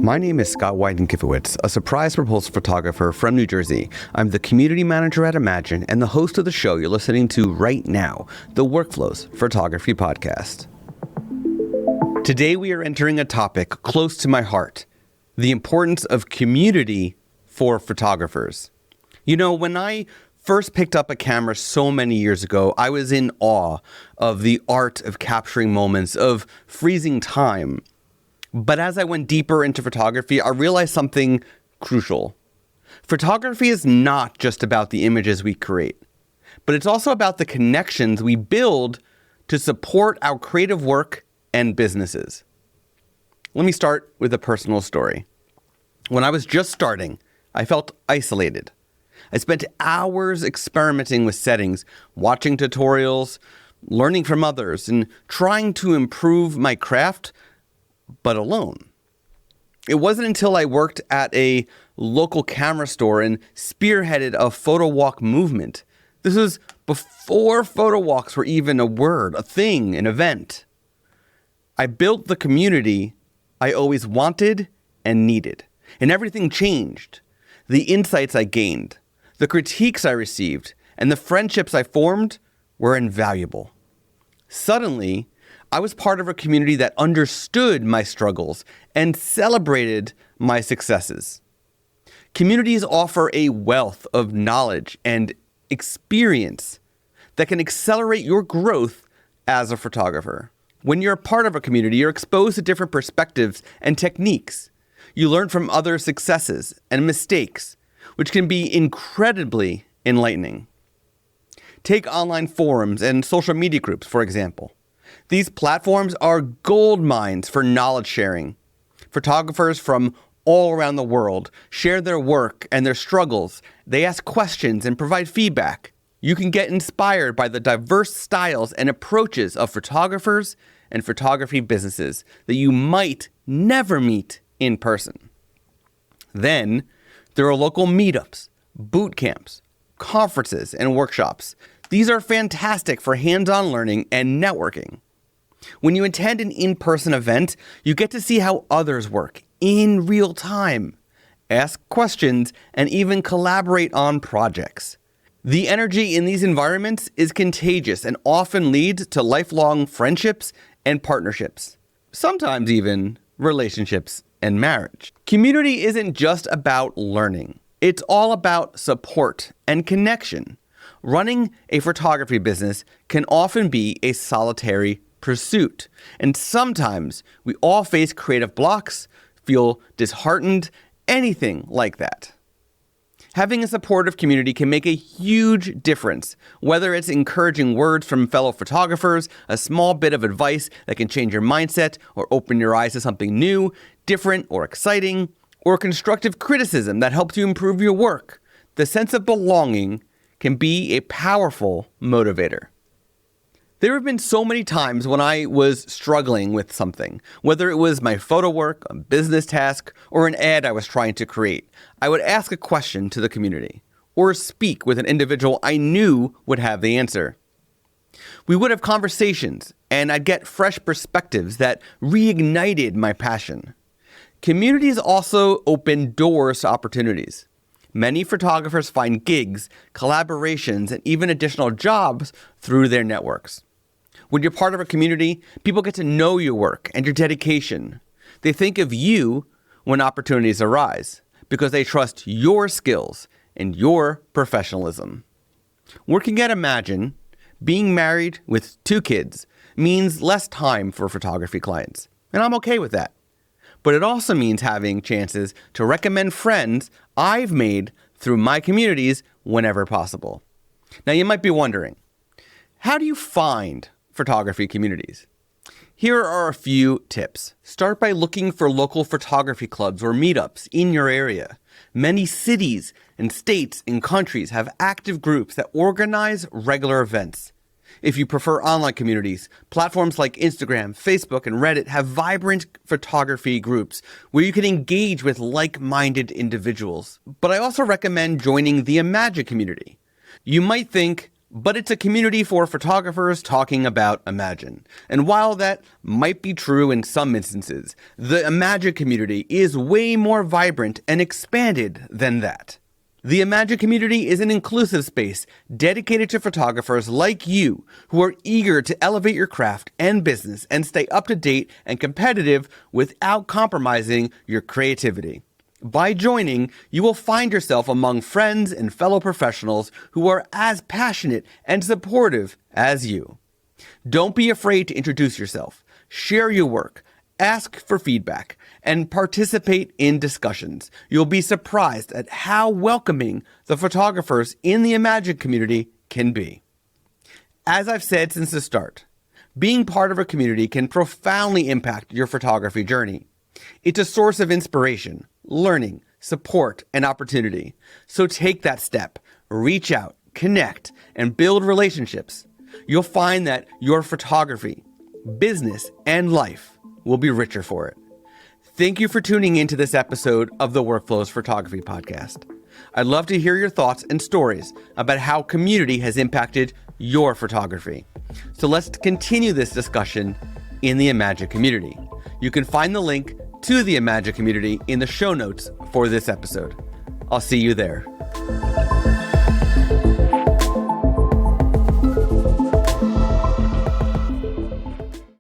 My name is Scott Wyden-Kifowitz, a surprise proposal photographer from New Jersey. I'm the community manager at Imagine and the host of the show you're listening to right now, the Workflows Photography Podcast. Today we are entering a topic close to my heart, the importance of community for photographers. You know, when I first picked up a camera so many years ago, I was in awe of the art of capturing moments, of freezing time. But as I went deeper into photography, I realized something crucial. Photography is not just about the images we create, but it's also about the connections we build to support our creative work and businesses. Let me start with a personal story. When I was just starting, I felt isolated. I spent hours experimenting with settings, watching tutorials, learning from others, and trying to improve my craft, but alone. It wasn't until I worked at a local camera store and spearheaded a photo walk movement. This was before photo walks were even a word, a thing, an event. I built the community I always wanted and needed, and everything changed. The insights I gained, the critiques I received, and the friendships I formed were invaluable. Suddenly, I was part of a community that understood my struggles and celebrated my successes. Communities offer a wealth of knowledge and experience that can accelerate your growth as a photographer. When you're a part of a community, you're exposed to different perspectives and techniques. You learn from other successes and mistakes, which can be incredibly enlightening. Take online forums and social media groups, for example. These platforms are gold mines for knowledge sharing. Photographers from all around the world share their work and their struggles. They ask questions and provide feedback. You can get inspired by the diverse styles and approaches of photographers and photography businesses that you might never meet in person. Then, there are local meetups, boot camps, conferences, and workshops. These are fantastic for hands-on learning and networking. When you attend an in-person event, you get to see how others work in real time, ask questions, and even collaborate on projects. The energy in these environments is contagious and often leads to lifelong friendships and partnerships, sometimes even relationships and marriage. Community isn't just about learning. It's all about support and connection. Running a photography business can often be a solitary pursuit, and sometimes we all face creative blocks, feel disheartened, anything like that. Having a supportive community can make a huge difference, whether it's encouraging words from fellow photographers, a small bit of advice that can change your mindset or open your eyes to something new, different, or exciting, or constructive criticism that helps you improve your work. The sense of belonging can be a powerful motivator. There have been so many times when I was struggling with something, whether it was my photo work, a business task, or an ad I was trying to create. I would ask a question to the community, or speak with an individual I knew would have the answer. We would have conversations, and I'd get fresh perspectives that reignited my passion. Communities also open doors to opportunities. Many photographers find gigs, collaborations, and even additional jobs through their networks. When you're part of a community, people get to know your work and your dedication. They think of you when opportunities arise because they trust your skills and your professionalism. Working at Imagine, being married with 2 kids, means less time for photography clients, and I'm okay with that. But it also means having chances to recommend friends I've made through my communities whenever possible. Now you might be wondering, how do you find photography communities? Here are a few tips. Start by looking for local photography clubs or meetups in your area. Many cities and states and countries have active groups that organize regular events. If you prefer online communities, platforms like Instagram, Facebook, and Reddit have vibrant photography groups where you can engage with like-minded individuals. But I also recommend joining the Imagine community. You might think, but it's a community for photographers talking about Imagen. And while that might be true in some instances, the Imagen community is way more vibrant and expanded than that. The Imagen community is an inclusive space dedicated to photographers like you who are eager to elevate your craft and business and stay up to date and competitive without compromising your creativity. By joining, you will find yourself among friends and fellow professionals who are as passionate and supportive as you. Don't be afraid to introduce yourself, share your work, ask for feedback, and participate in discussions. You'll be surprised at how welcoming the photographers in the Imagen community can be. As I've said since the start, being part of a community can profoundly impact your photography journey. It's a source of inspiration, learning, support, and opportunity. So take that step, reach out, connect, and build relationships. You'll find that your photography, business, and life will be richer for it. Thank you for tuning into this episode of the Workflows Photography Podcast. I'd love to hear your thoughts and stories about how community has impacted your photography. So let's continue this discussion in the Imagen community. You can find the link to the Imagen community in the show notes for this episode. I'll see you there.